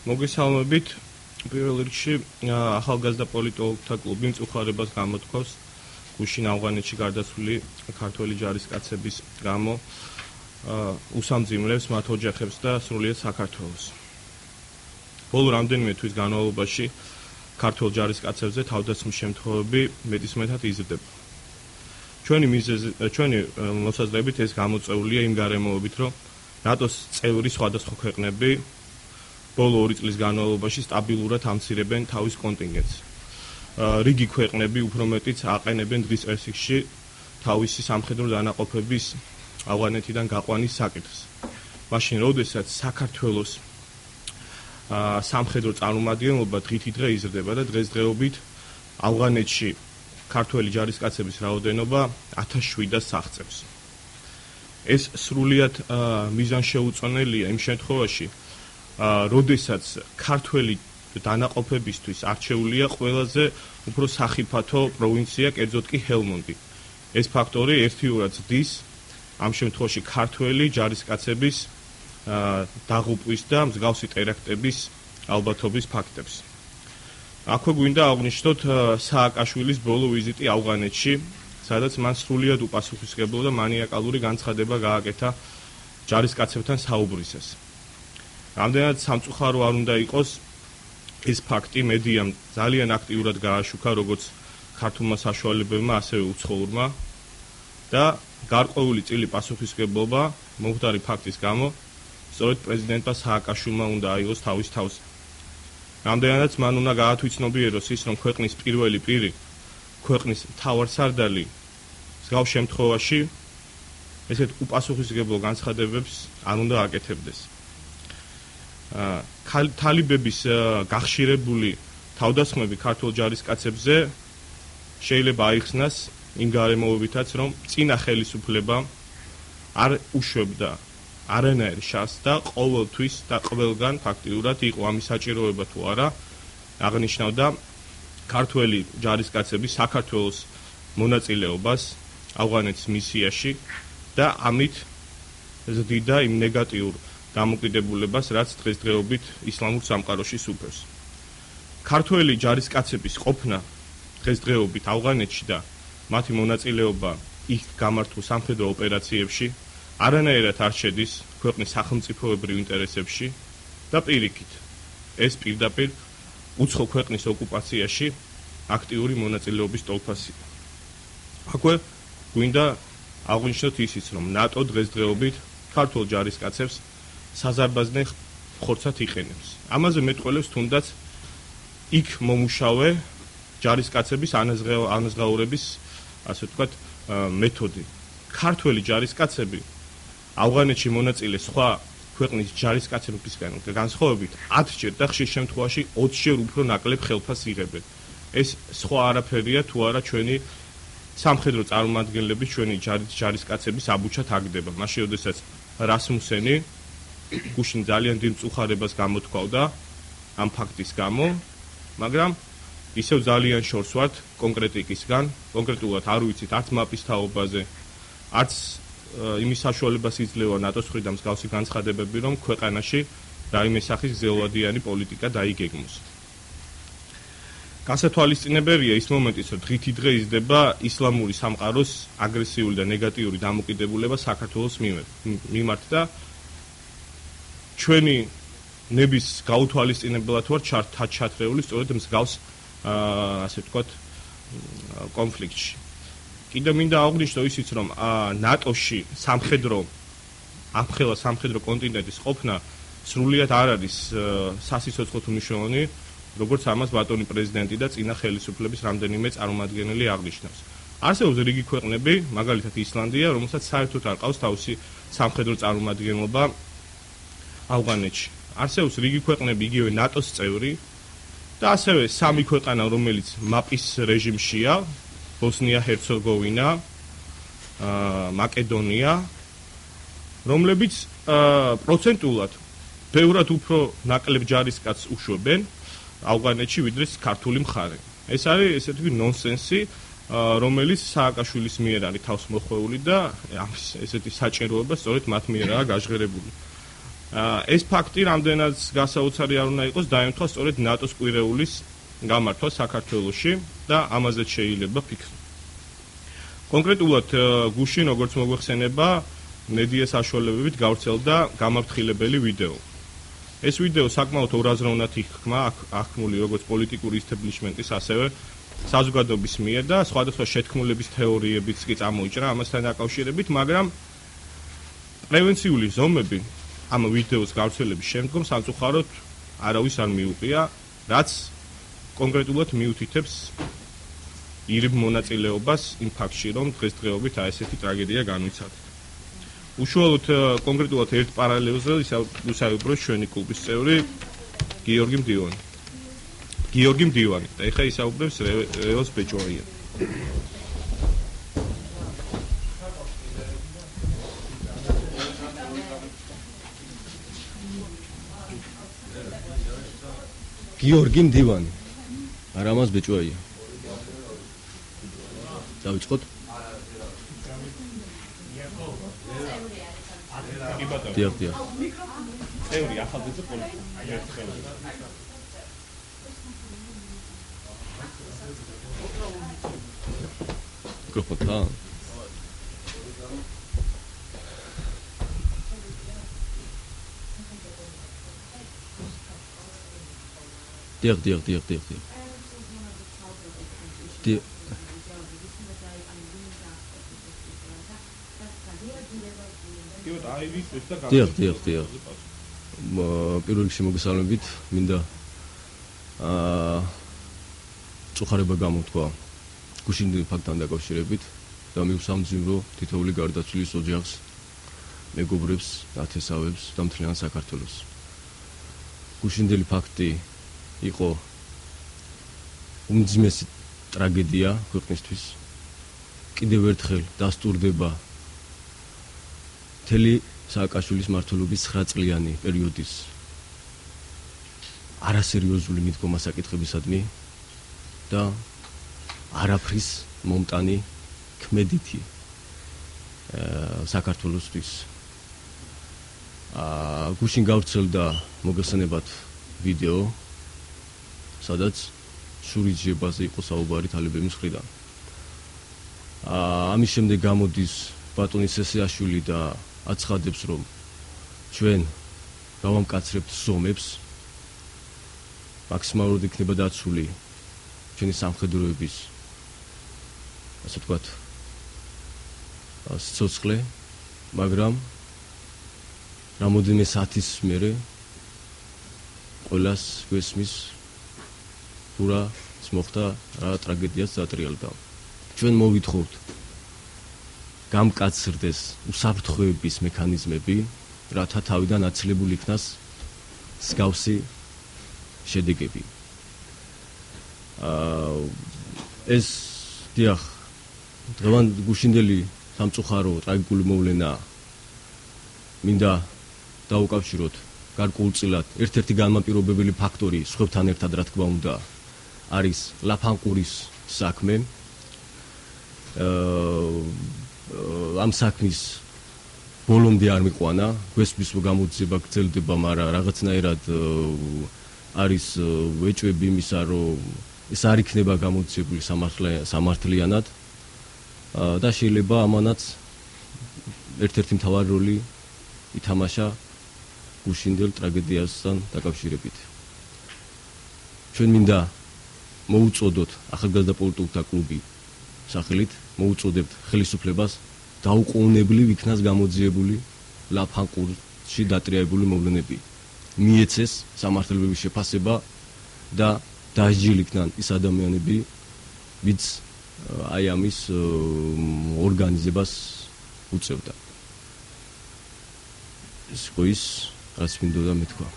მოგესალმებით. პირველ რიგში ახალგაზრდა პოლიტოლოგთა კლუბი მწუხარებას გამოთქვავს გუშინ ავღანეთში გარდაცვლილი ქართველი ჯარისკაცების გამო უსამძიმლებს მათ ოჯახებს და სრულიად საქართველოს. ბოლო რამდენიმე თვის განმავლობაში ქართველ ჯარისკაცებზე თავდასხმის შემთხვევები მეტისმეტად იზრდება. ჩვენი მოსაზრებით ეს გამოწვეულია იმ გარემოებით, რომ ნატოს წევრი სხვადასხვა ქვეყნები ბოლო 2 წლის განმავლობაში სტაბილურად ამცირებენ თავის კონტინგენტს. რიგი ქვეყნები უფრო მეტიც აყენებენ დღის წესრიგში თავისი სამხედრო დანაყოფების ავღანეთიდან გაყვანის საკითხს. მაშინ, როდესაც საქართველოს სამხედრო წარმომადგენლობა დღითიდღე იზრდება და დღესდღეობით ავღანეთში ქართველი ჯარისკაცების რაოდენობა 1700-ს აღწევს. ეს სრულიად მიზანშეუწონელია იმ შემთხვევაში, როდესაც ქართველი დანაყოფებისთვის არჩეულია ყველაზე უფრო სახიფათო პროვინცია, კერძოდ კი ჰელმონდი. ეს ფაქტორი ერთიურად ზრდის ამ შემთხვევაში ქართველი ჯარისკაცების დაღუპვის და მსგავსი ტერაქტების ალბათობის ფაქტებს. აქვე გვინდა აღვნიშნოთ სააკაშვილის ბოლო ვიზიტი ავღანეთში, სადაც მან სრულიად უპასუხისმგებლო და მანიაკალური განცხადება გააკეთა ჯარისკაცებთან საუბრისას. რამდენად სამწუხარო არ უნდა იყოს ეს ფაქტი მედიამ ძალიან აქტიურად გააშუქა როგორც ქართულმა საშუალებებმა, ასევე უცხოურმა და გარკვეული წილი პასუხისმგებლობა მომხდარი ფაქტის გამო სწორედ პრეზიდენტმა სააკაშვილმა უნდა აიღოს თავის თავზე. რამდენადაც მან უნდა გაათვითცნობიეროს ის, რომ ქვეყნის პირველი პირი, ქვეყნის მთავარსარდალი მსგავს შემთხვევაში ესეთ უპასუხისმგებლო განცხადებებს არ უნდა აკეთებდეს. თალიბების გახშირებული თავდასხმები ქართულ ჯარისკაცებზე შეიძლება აიხსნას იმ გარემოებითაც, რომ წინა ხელისუფლება არ უშვებდა არანაირ შანსს და ყოველთვის და ყველგან ფაქტიურად იყო ამის საჭიროება თუ არა აღნიშნავდა ქართველი ჯარისკაცების საქართველოს მონაწილეობას ავღანეთის მისიაში და ამით ზრდიდა იმ ნეგატიურ დამოკიდებულებას, რაც დღესდღეობით ისლამურ სამყაროში სუფევს. ქართველი ჯარისკაცების ყოფნა დღესდღეობით ავღანეთში და მათი მონაწილეობა იქ გამართულ სამხედრო ოპერაციებში არანაირად არ შედის ქვეყნის სახელმწიფოებრივ ინტერესებში და პირიქით ეს პირდაპირ უცხო ქვეყნის ოკუპაციაში აქტიური მონაწილეობის ტოლფასია. აქვე გვინდა აღვნიშნოთ ისიც, რომ ნატო დღესდღეობით ქართულ ჯარისკაცებს საზარბაზნე ხორცად იყენებს. ამაზე მეტყველებს თუნდაც იქ მომუშავე ჯარისკაცების ანაზღაურების, ასე ვთქვათ, მეთოდი. ქართველი ჯარისკაცები ავღანეთში მონაწილე სხვა ქვეყნის ჯარისკაცებისგან განსხვავებით 10-ჯერ და ხშირ შემთხვევაში 20-ჯერ უფრო ნაკლებ ხელფასს იღებენ. ეს სხვა არაფერია თუ არა ჩვენი სამხედრო წარმომადგენლების, ჩვენი ჯარისკაცების აბუჩად აგდება. მაშინ, როდესაც რასმუსენი გუშინ ძალიან დიდ მწუხარებას გამოთქვავდა ამ ფაქტის გამო, მაგრამ ისევ ძალიან შორს ვართ კონკრეტიკისგან, კონკრეტულად არ ვიცით არც მაპის თაობაზე, არც იმის საშუალებას იძლევა ნატოს მხრიდან მსგავსი განცხადებები, რომ ქვეყანაში რაიმე სახის გრძელვადიანი პოლიტიკა დაიგეგმოს. გასათვალისწინებელია ის მომენტიც, რომ დღითიდღე იზრდება ისლამური სამყაროს აგრესიული და ნეგატიური დამოკიდებულება საქართველოს მიმართ და ჩვენი ნების გაუთვალისწინებლად ვარ ჩათრეული სწორედ მსგავს ასე ვთქვათ კონფლიქტში. კიდევ მინდა აღვნიშნო ისიც, რომ ნატოში ამხელა სამხედრო კონტინენტის ყოფნა სრულიად არ არის სასიცოცხლო მნიშვნელოვანი, როგორც ამას ბატონი პრეზიდენტი და წინა ხელისუფლების რამდენიმე წარმომადგენელი აღნიშნავს. არსებობს რიგი ქვეყნები, მაგალითად ისლანდია, რომელსაც საერთოდ არ ყავს თავისი სამხედრო წარმომადგენლობა ავღანეთში. არსებობს რიგი ქვეყნები, იგივე ნატოს წევრი, და ასევე 3 ქვეყანა, რომელიც მაპის რეჟიმშია, ბოსნია-ჰერცეგოვინა, მაკედონია, რომლებიც პროცენტულად ბევრად უფრო ნაკლებ ჯარისკაცს უშვებენ ავღანეთში, ვიდრე ქართული მხარე. ეს არის ესეთი ნონსენსი, რომელიც სააკაშვილის მიერ არის თავს მოხვეული და ესეთი საჭიროება სწორედ მათ მიერაა გაჟღერებული. ეს ფაქტი რამდენად გასაოცარი არ უნდა იყოს, დაემთხვა სწორედ ნატოს კვირეულის გამართვა საქართველოში და ამაზეც შეიძლება ფიქრი. კონკრეტულად გუშინ, როგორც მოგვეხსენება, მედიას საშუალებებით გავრცელდა გამაფრთხილებელი ვიდეო. ეს ვიდეო საკმაოდ ორაზროვნად იქნა აღქმული როგორც პოლიტიკური ისტაბლიშმენტის, ასევე საზოგადოების მიერ და სხვადასხვა შეთქმულების თეორიებიც კი წამოიჭრა ამასთან დაკავშირებით, მაგრამ პრევენციული ზომები ამ ვიდეოს გავრცელების შემდგომ სამწუხაროდ არავის არ მიუღია, რაც კონკრეტულად მიუთითებს ირიბ მონაწილეობას იმ ფაქტში, რომ დღესდღეობით ესეთი ტრაგედია განვიცადეთ. უშუალოდ კონკრეტულად ერთ პარალელზე ისაუბრებს ჩვენი კლუბის წევრი გიორგი მდივანი. და ეხლა ისაუბრებს რევოს ბეჭვარია. გიორგი მდივანი. არამას ბეჭვარია. დავიწყოთ. დიახ. წევრი ახალგაზრდა პოლიტიკა. ერთხელ. მიკროფონთან. დიახ. პირველ რიგში მოგესალმებით, მინდა წუხარება გამოთქვა გუშინდელი ფაქტთან დაკავშირებით და მივსამძიმრო თითოეული გარდაცვლილის ოჯახს, მეგობრებს, ნათესავებს და მთლიან საქართველოს. გუშინდელი ფაქტი იყო უმძიმესი ტრაგედია ქვეყნისთვის. კიდევ ერთხელ დასტურდება მთელი სააკაშვილის მმართველობის 9 წლიანი პერიოდის არასერიოზული მიდგომა საკითხებისადმი და არაფრის მომტანი ქმედითი საქართველოსთვის. გუშინ გავრცელდა მოგესალმებათ ვიდეო, სადაც შურისძიებაზე იყო საუბარი თალებების მხრიდან. ამის შემდეგ გამოდის ბატონი სესიაშვილი და აცხადებს, რომ ჩვენ გავამკაცრებთ ზომებს, მაქსიმალურად იქნება დაცული ჩვენი სამხედროების, ასე ვთქვათ, სიცოცხლე, მაგრამ რამოდენიმე საათის მერე ყველას გვესმის თუ რაც მოხდა, რა ტრაგედიას დაატრიალდა. ჩვენ მოვითხოვთ გამკაცრდეს უსაფრთხოების მექანიზმები, რათა თავიდან აცილებული იქნას მსგავსი შედეგები. ეს დიახ, გუშინდელი სამწუხარო ტრაგიკული მოვლენა მინდა დაუკავშიროთ გარკვეულწილად ერთ-ერთი განმაპირობებელი ფაქტორი სხვებთან ერთად, რა თქმა უნდა, არის ლაფანყურის საქმე. ამ საქმის ბოლომდე არ მიყვანა, გვესმის გამოძიება გრძელდება, მაგრამ რაღაცნაირად არის ეჭვები იმისა, რომ ეს არ იქნება გამოძიებული სამართლიანად და შეიძლება ამანაც ერთ-ერთი მთავარი როლი ითამაშა გუშინდელ ტრაგედიასთან დაკავშირებით. ჩვენ მინდა მოუწოდოთ ახალგაზრდა პოლიტიკთა კლუბი სახელით, მოუწოდებთ ხელისუფლებას დაუყოვნებლივ იქნას გამოძიებული ლაფანყურში დატრიალებული მოვლენები, მიეცეს სამართლებრივი შეფასება და დაასჯილ იქნან ის ადამიანები, ვინც აი ამის ორგანიზებას უწევდა. ეს რაც მინდოდა მეთქვა.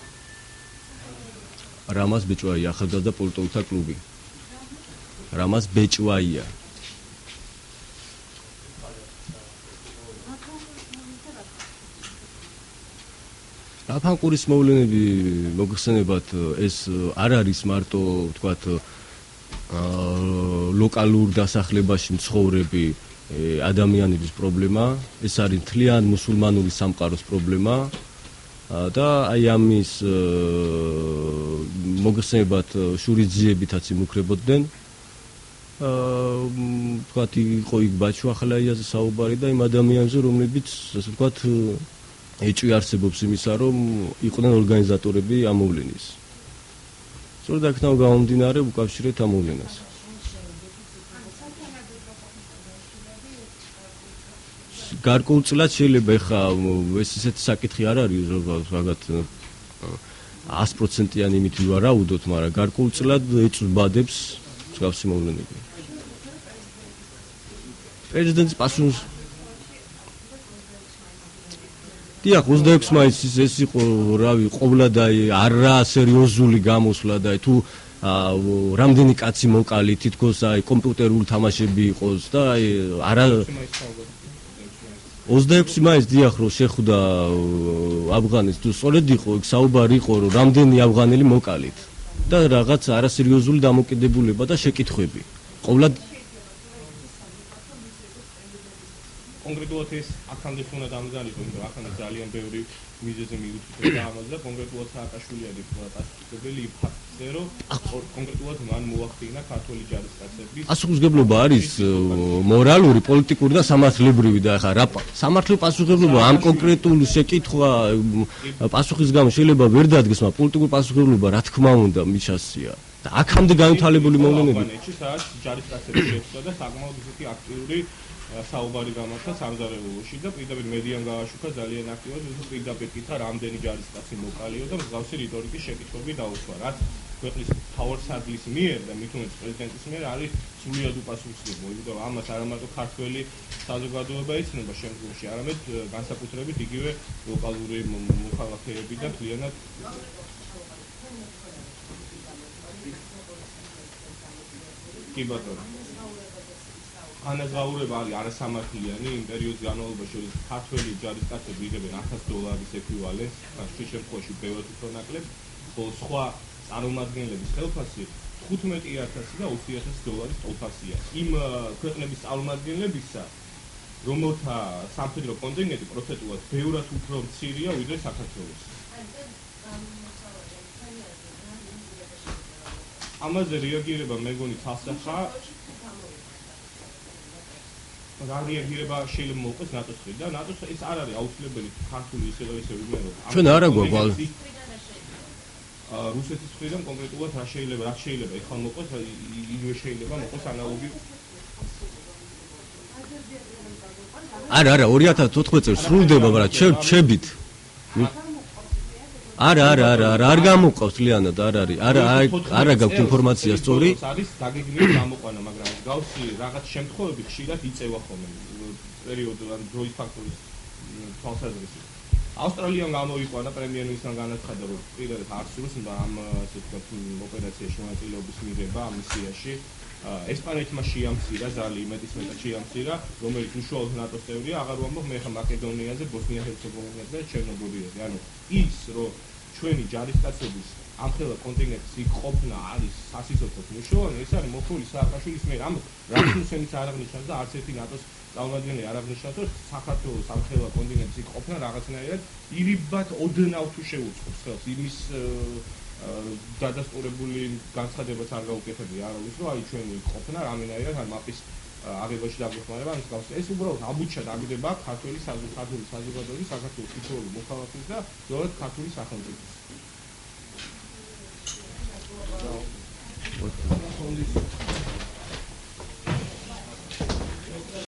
რამაზ ბეჭვაია, ახალგაზრდა პოლიტიკოსთა კლუბი. რამაზ ბეჭვაია. აფანყურის მოვლენები მოგხსენებათ, ეს არ არის მარტო, ვთქვათ, ლოკალურ დასახლებაში მცხოვრები ადამიანების პრობლემა, ეს არის მთლიან მუსულმანური სამყაროს პრობლემა და აი ამის მოგხსენებათ შურისძიებითაც იმუქრებოდნენ. ვთქვათ, იყო იქ ბაჩუ ახალაიაზე საუბარი და იმ ადამიანებზე, რომლებიც, ასე ვთქვათ, ეჭვი არსებობს იმისა, რომ იყვნენ ორგანიზატორები ამ მოვლენის. სწორედ აქედან გამომდინარე უკავშირეთ ამ მოვლენას. გარკვეულწილად შეიძლება ეხა ეს ისეთი საკითხი არ არის, რომ რაღაც 100%-იანი იმით ვარაუდოთ, მაგრამ გარკვეულწილად ეწვბადებს მსგავსი მოვლენები. პრეზიდენტის პასუხს დიახ, 26 მაისის ეს იყო, რავი, ყოვლადაი არა სერიოზული გამოსვლა და თუ რამდენი კაცი მოკალი, თითქოს აი კომპიუტერული თამაშები იყოს და აი არა 26 მაისს დიახ, რომ შეხვდა აფღანის, თუ სწორედ იყო, იქ საუბარი იყო, რომ რამდენი აფღანელი მოკალით და რაღაც არასერიოზული დამოკიდებულება და შეკითხვები. ყოვლად კონკრეტულად ეს აქამდე უნდა დამზადოს, რომ აქამდე ძალიან ბევრი მიზეზი მიუთითებდა ამაზე და კონკრეტულად სააკაშვილი პასუხისმგებელი ფაქტზე, რომ კონკრეტულად მან მოახდინა ქართული ჯარისკაცების პასუხისმგებლობა არის მორალური, პოლიტიკური და სამართლებრივი და ახლა რა სამართლებრივი პასუხისმგებლობა ამ კონკრეტულ შეკითხვა პასუხის გამო შეიძლება ვერ დადგეს, მაგრამ პოლიტიკური პასუხისმგებლობა რა თქმა უნდა მიშასია. და აქამდე განვითარებული მოვლენები. სადაც ჯარისკაცები შეხვდა და საკმაოდ ისეთი აქტიური საუბარი გამართა სამზარეულოში და პირდაპირ მედიამ გააშუქა ძალიან აქტიურად, რომ პირდაპირ კითხა რამდენი ჯარისკაცი მოკალიო და მსგავსი რიტორიკის შეკითხვები დაუსვა, რაც ქვეყნის მთავარსარდლის მიერ და მით უმეტეს პრეზიდენტის მიერ არის სრულიად უპასუხისმგებლო, იმიტომ რომ ამას არა მარტო ქართველი საზოგადოება იცნობა შემდგომში, არამედ განსაკუთრებით იგივე ლოკალური მოქალაქეები და მთლიანად კი ბატონო. ანაზღაურება არის არასამართლიანი იმ პერიოდის განმავლობაში, რომ ქართველი ჯარისკაცები იღებენ $1000 ეკვივალენტს, ხშირ შემთხვევაში ბევრად უფრო ნაკლებს, ხოლო სხვა წარმომადგენლების ხელფასი $15,000 და $20,000 ტოლფასია. იმ ქვეყნების წარმომადგენლებისა, რომელთა სამხედრო კონტინგენტი პროცენტულად ბევრად უფრო მცირეა ვიდრე საქართველოს. ამაზე რეაგირება მეგონი თასახა რეაგირება შეიძლება მოუყოს ნატოს მხრიდან და ნატოს ეს არ არის აუცილებელი ქართული ისევე ვიმეორებ. ჩვენ არა გვაქვს რუსეთის მხრიდან კონკრეტულად რა შეიძლება ეხლა მოუყოს, იგივე შეიძლება მოუყოს ანალოგი. არა 2014 წელს სრულდება, მაგრამ ჩებით. არა არ გამოყავს ლიანად, არა გაქვს ინფორმაცია სწორი. არის დაგეგმილი გამოყვანა, მაგრამ გავსი რაღაც შემთხვევები ხშირად იწევა ხოლმე პერიოდულად დროის ფაქტორის თვალსაზრისით. ავსტრალიამ გამოიყვანა პრემიერ-მინისტრთან განაცხადა, რომ პირადად არ სურს ამ ასე ვთქვათ ოპერაციაში მონაწილეობის მიღება ამ მისიაში. ესპანეთმა შეამცირა ზალი, მეტისმეტად შეამცირა, რომელიც უშუალოდ ნატოს წევრია, აღარ ვამბობ მე ხა მაკედონიაზე, ბოსნია-ჰერცეგოვინაზე და ჩერნოგორიაზე. ანუ ის, რომ ჩვენი ჯარისკაცების ამხელა კონტინენტის იქ ყოფნა არის სასიცოცხლო მნიშვნელოვანი, ეს არის მოხული სააკაშვილის მიერ. ამ რასმუსენიც არ აღნიშნავს და არც ერთი ნატოს წარმომადგენელი არ აღნიშნავს, რომ საქართველოს ამხელა კონტინენტის იქ ყოფნა რაღაცნაირად ირიბად ოდნავ თუ შეუწყობს ხელს იმის დადასტურებული განცხადებაც არ გაუკეთებია არავის, რომ აი ჩვენი ყოფნა რამენაირად ამ მაპის აღებაში დაგვეხმარება, ამის გავს. ეს უბრალოდ აბუჩად აგდება ქართული საზოგადოების, საქართველოს თითოეული მოქალაქის და ზოგადად ქართული სახელმწიფოს.